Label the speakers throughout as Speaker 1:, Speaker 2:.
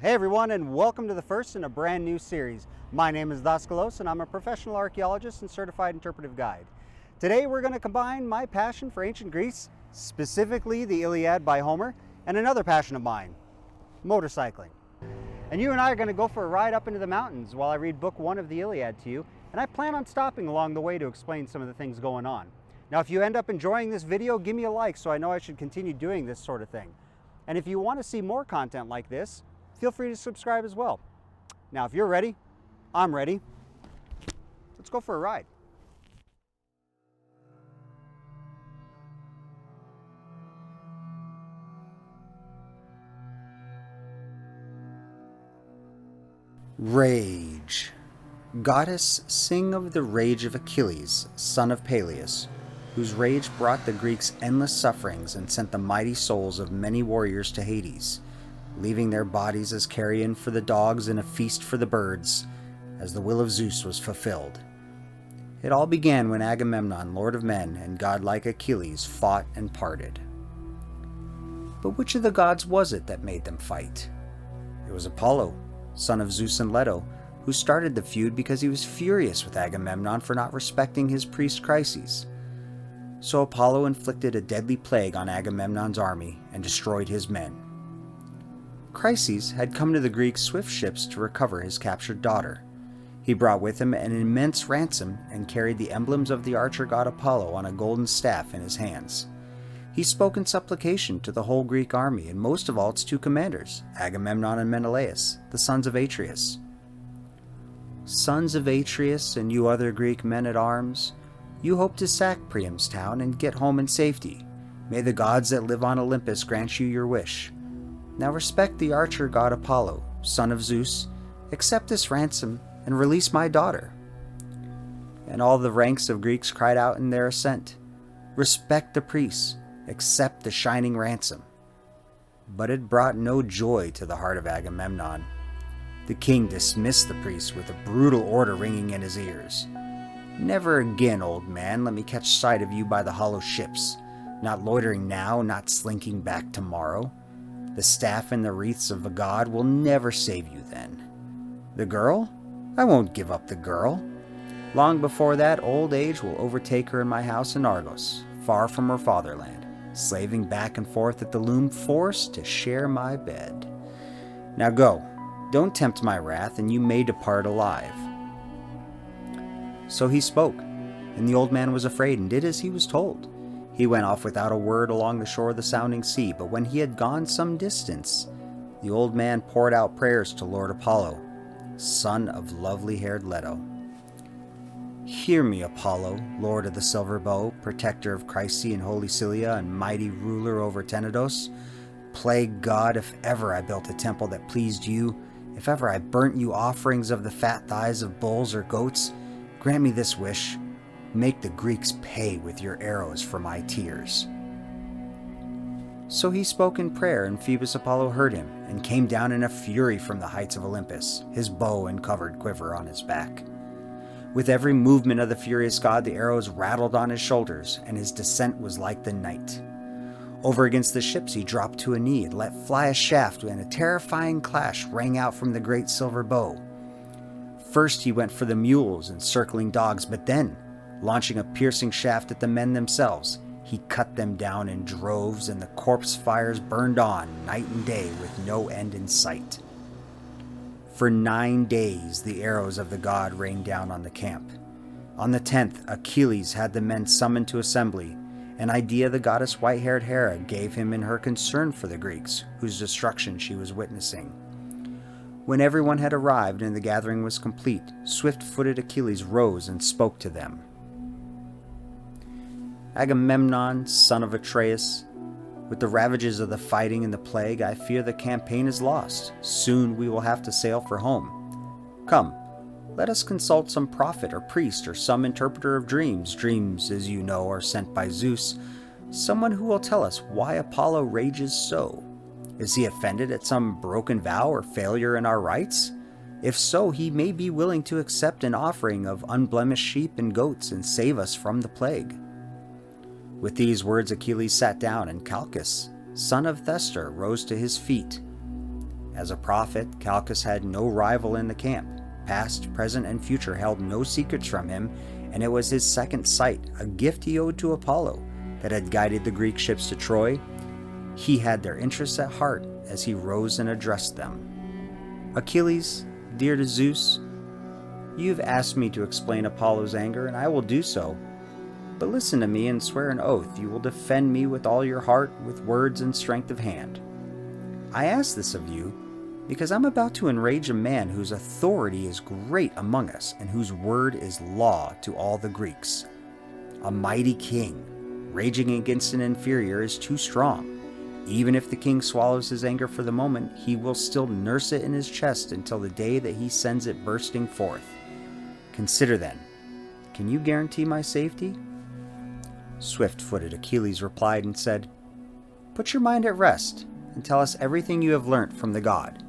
Speaker 1: Hey everyone, and welcome to the first in a brand new series. My name is Daskalos and I'm a professional archaeologist and certified interpretive guide. Today we're going to combine my passion for ancient Greece, specifically the Iliad by Homer, and another passion of mine, motorcycling. And you and I are going to go for a ride up into the mountains while I read book 1 of the Iliad to you, and I plan on stopping along the way to explain some of the things going on. Now if you end up enjoying this video, give me a like so I know I should continue doing this sort of thing. And if you want to see more content like this, feel free to subscribe as well. Now, if you're ready, I'm ready. Let's go for a ride. Rage. Goddess, sing of the rage of Achilles, son of Peleus, whose rage brought the Greeks endless sufferings and sent the mighty souls of many warriors to Hades, leaving their bodies as carrion for the dogs and a feast for the birds, as the will of Zeus was fulfilled. It all began when Agamemnon, lord of men, and godlike Achilles fought and parted. But which of the gods was it that made them fight? It was Apollo, son of Zeus and Leto, who started the feud because he was furious with Agamemnon for not respecting his priest Chryses. So Apollo inflicted a deadly plague on Agamemnon's army and destroyed his men. Chryses had come to the Greek swift ships to recover his captured daughter. He brought with him an immense ransom and carried the emblems of the archer god Apollo on a golden staff in his hands. He spoke in supplication to the whole Greek army, and most of all its two commanders, Agamemnon and Menelaus, the sons of Atreus. Sons of Atreus and you other Greek men-at-arms, you hope to sack Priam's town and get home in safety. May the gods that live on Olympus grant you your wish. Now respect the archer god Apollo, son of Zeus, accept this ransom, and release my daughter. And all the ranks of Greeks cried out in their assent, respect the priests, accept the shining ransom. But it brought no joy to the heart of Agamemnon. The king dismissed the priests with a brutal order ringing in his ears. Never again, old man, let me catch sight of you by the hollow ships, not loitering now, not slinking back tomorrow. The staff and the wreaths of a god will never save you then. The girl? I won't give up the girl. Long before that, old age will overtake her in my house in Argos, far from her fatherland, slaving back and forth at the loom, forced to share my bed. Now go, don't tempt my wrath, and you may depart alive. So he spoke, and the old man was afraid and did as he was told. He went off without a word along the shore of the sounding sea, but when he had gone some distance, the old man poured out prayers to Lord Apollo, son of lovely-haired Leto. Hear me, Apollo, lord of the silver bow, protector of Chryse and holy Scylla, and mighty ruler over Tenedos. Plague God, if ever I built a temple that pleased you, if ever I burnt you offerings of the fat thighs of bulls or goats, grant me this wish. Make the Greeks pay with your arrows for my tears. So he spoke in prayer, and Phoebus Apollo heard him, and came down in a fury from the heights of Olympus, his bow and covered quiver on his back. With every movement of the furious god, the arrows rattled on his shoulders, and his descent was like the night. Over against the ships he dropped to a knee, and let fly a shaft, and a terrifying clash rang out from the great silver bow. First he went for the mules and circling dogs, but then, launching a piercing shaft at the men themselves, he cut them down in droves, and the corpse fires burned on night and day with no end in sight. For 9 days the arrows of the god rained down on the camp. On the 10th, Achilles had the men summoned to assembly, an idea the goddess white-haired Hera gave him in her concern for the Greeks, whose destruction she was witnessing. When everyone had arrived and the gathering was complete, swift-footed Achilles rose and spoke to them. Agamemnon, son of Atreus, with the ravages of the fighting and the plague, I fear the campaign is lost. Soon we will have to sail for home. Come, let us consult some prophet or priest or some interpreter of dreams. Dreams, as you know, are sent by Zeus, someone who will tell us why Apollo rages so. Is he offended at some broken vow or failure in our rites? If so, he may be willing to accept an offering of unblemished sheep and goats and save us from the plague. With these words Achilles sat down, and Calchas, son of Thestor, rose to his feet. As a prophet, Calchas had no rival in the camp. Past, present, and future held no secrets from him, and it was his second sight, a gift he owed to Apollo, that had guided the Greek ships to Troy. He had their interests at heart as he rose and addressed them. Achilles, dear to Zeus, you have asked me to explain Apollo's anger, and I will do so. But listen to me and swear an oath you will defend me with all your heart, with words and strength of hand. I ask this of you because I'm about to enrage a man whose authority is great among us and whose word is law to all the Greeks. A mighty king, raging against an inferior, is too strong. Even if the king swallows his anger for the moment, he will still nurse it in his chest until the day that he sends it bursting forth. Consider then, can you guarantee my safety? Swift-footed Achilles replied and said, Put your mind at rest and tell us everything you have learnt from the god.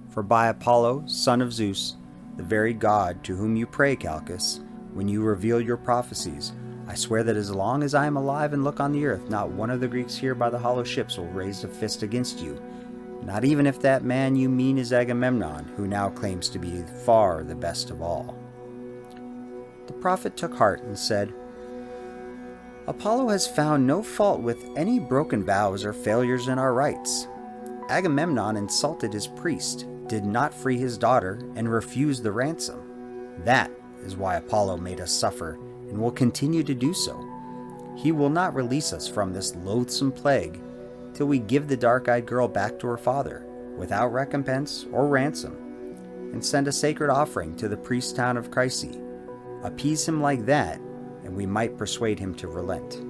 Speaker 1: For by Apollo, son of Zeus, the very god to whom you pray, Calchas, when you reveal your prophecies, I swear that as long as I am alive and look on the earth, not one of the Greeks here by the hollow ships will raise a fist against you, not even if that man you mean is Agamemnon, who now claims to be far the best of all. The prophet took heart and said, Apollo has found no fault with any broken vows or failures in our rites. Agamemnon insulted his priest, did not free his daughter, and refused the ransom. That is why Apollo made us suffer, and will continue to do so. He will not release us from this loathsome plague till we give the dark-eyed girl back to her father, without recompense or ransom, and send a sacred offering to the priest town of Chryse. Appease him like that, and we might persuade him to relent.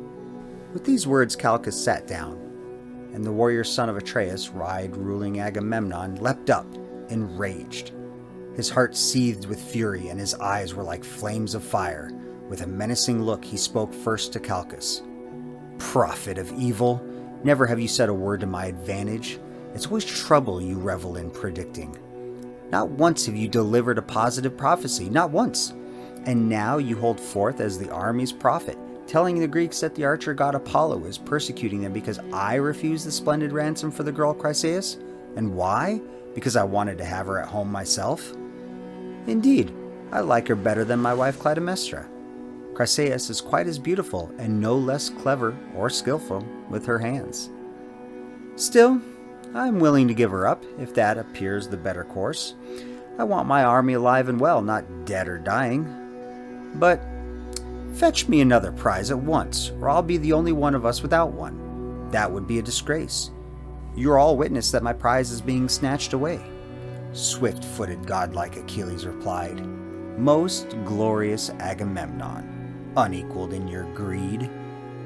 Speaker 1: With these words Calchas sat down, and the warrior son of Atreus, ruling Agamemnon, leapt up, enraged. His heart seethed with fury, and his eyes were like flames of fire. With a menacing look, he spoke first to Calchas. Prophet of evil, never have you said a word to my advantage. It's always trouble you revel in predicting. Not once have you delivered a positive prophecy, not once. And now you hold forth as the army's prophet, telling the Greeks that the archer god Apollo is persecuting them because I refused the splendid ransom for the girl Chryseis? And why? Because I wanted to have her at home myself? Indeed, I like her better than my wife Clytemnestra. Chryseis is quite as beautiful and no less clever or skillful with her hands. Still, I am willing to give her up, if that appears the better course. I want my army alive and well, not dead or dying. But fetch me another prize at once, or I'll be the only one of us without one. That would be a disgrace. You're all witness that my prize is being snatched away. Swift-footed godlike Achilles replied, Most glorious Agamemnon, unequaled in your greed,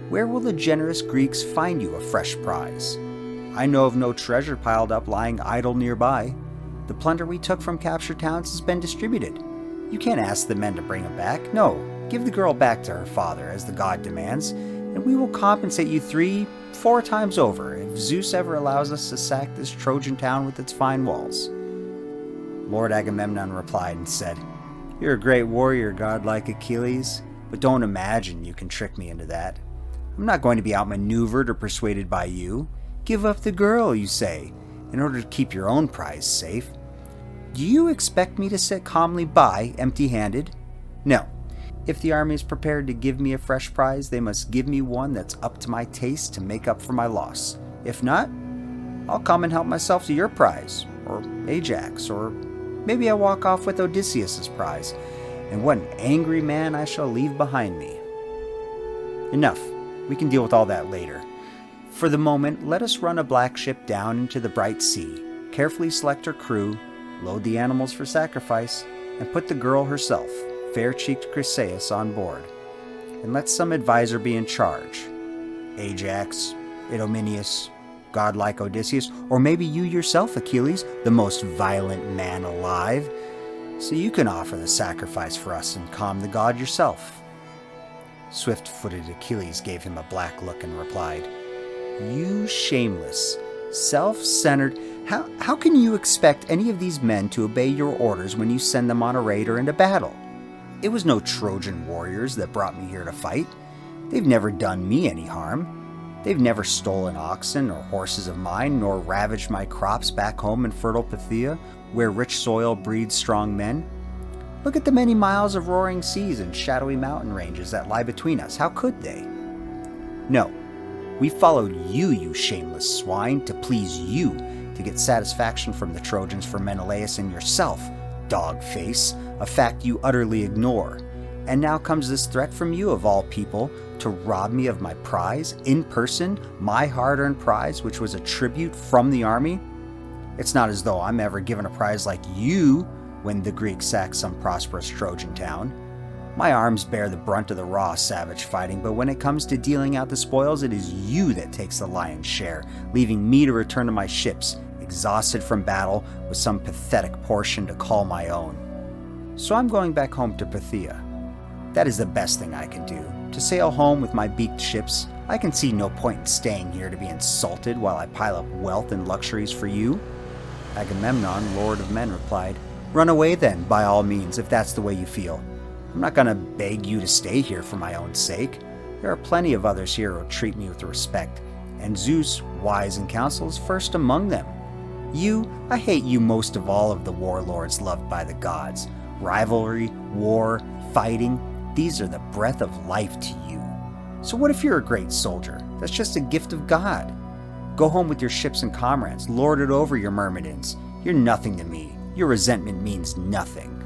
Speaker 1: where will the generous Greeks find you a fresh prize? I know of no treasure piled up lying idle nearby. The plunder we took from captured towns has been distributed. You can't ask the men to bring them back. No, give the girl back to her father, as the god demands, and we will compensate you 3-4 times over if Zeus ever allows us to sack this Trojan town with its fine walls. Lord Agamemnon replied and said, You're a great warrior, godlike Achilles, but don't imagine you can trick me into that. I'm not going to be outmaneuvered or persuaded by you. Give up the girl, you say, in order to keep your own prize safe. Do you expect me to sit calmly by, empty-handed? No. If the army is prepared to give me a fresh prize, they must give me one that's up to my taste to make up for my loss. If not, I'll come and help myself to your prize, or Ajax, or maybe I walk off with Odysseus's prize, and what an angry man I shall leave behind me. Enough. We can deal with all that later. For the moment, let us run a black ship down into the bright sea, carefully select her crew, load the animals for sacrifice, and put the girl herself, fair-cheeked Chryseis, on board. And let some advisor be in charge. Ajax, Idomeneus, godlike Odysseus, or maybe you yourself, Achilles, the most violent man alive, so you can offer the sacrifice for us and calm the god yourself. Swift-footed Achilles gave him a black look and replied, You shameless, self-centered, how can you expect any of these men to obey your orders when you send them on a raid or into battle? It was no Trojan warriors that brought me here to fight. They've never done me any harm. They've never stolen oxen or horses of mine, nor ravaged my crops back home in fertile Phthia, where rich soil breeds strong men. Look at the many miles of roaring seas and shadowy mountain ranges that lie between us. How could they? No, we followed you, you shameless swine, to please you, to get satisfaction from the Trojans for Menelaus and yourself, dog face, a fact you utterly ignore. And now comes this threat from you, of all people, to rob me of my prize, in person, my hard-earned prize, which was a tribute from the army? It's not as though I'm ever given a prize like you when the Greeks sack some prosperous Trojan town. My arms bear the brunt of the raw, savage fighting, but when it comes to dealing out the spoils, it is you that takes the lion's share, leaving me to return to my ships, exhausted from battle, with some pathetic portion to call my own. So I'm going back home to Phthia. That is the best thing I can do. To sail home with my beaked ships, I can see no point in staying here to be insulted while I pile up wealth and luxuries for you. Agamemnon, lord of men, replied, "Run away then, by all means, if that's the way you feel. I'm not going to beg you to stay here for my own sake. There are plenty of others here who treat me with respect, and Zeus, wise in counsel, is first among them. You, I hate you most of all of the warlords loved by the gods. Rivalry, war, fighting, these are the breath of life to you. So what if you're a great soldier? That's just a gift of God. Go home with your ships and comrades, lord it over your Myrmidons. You're nothing to me. Your resentment means nothing.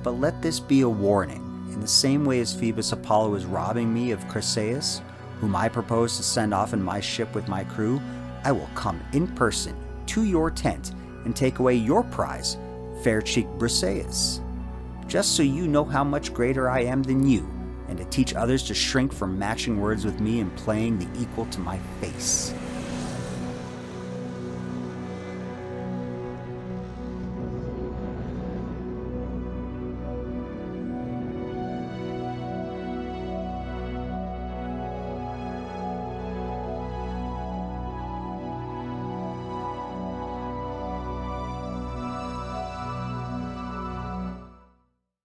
Speaker 1: But let this be a warning. In the same way as Phoebus Apollo is robbing me of Chryseis, whom I propose to send off in my ship with my crew, I will come in person to your tent and take away your prize, fair-cheeked Briseis. Just so you know how much greater I am than you, and to teach others to shrink from matching words with me and playing the equal to my face."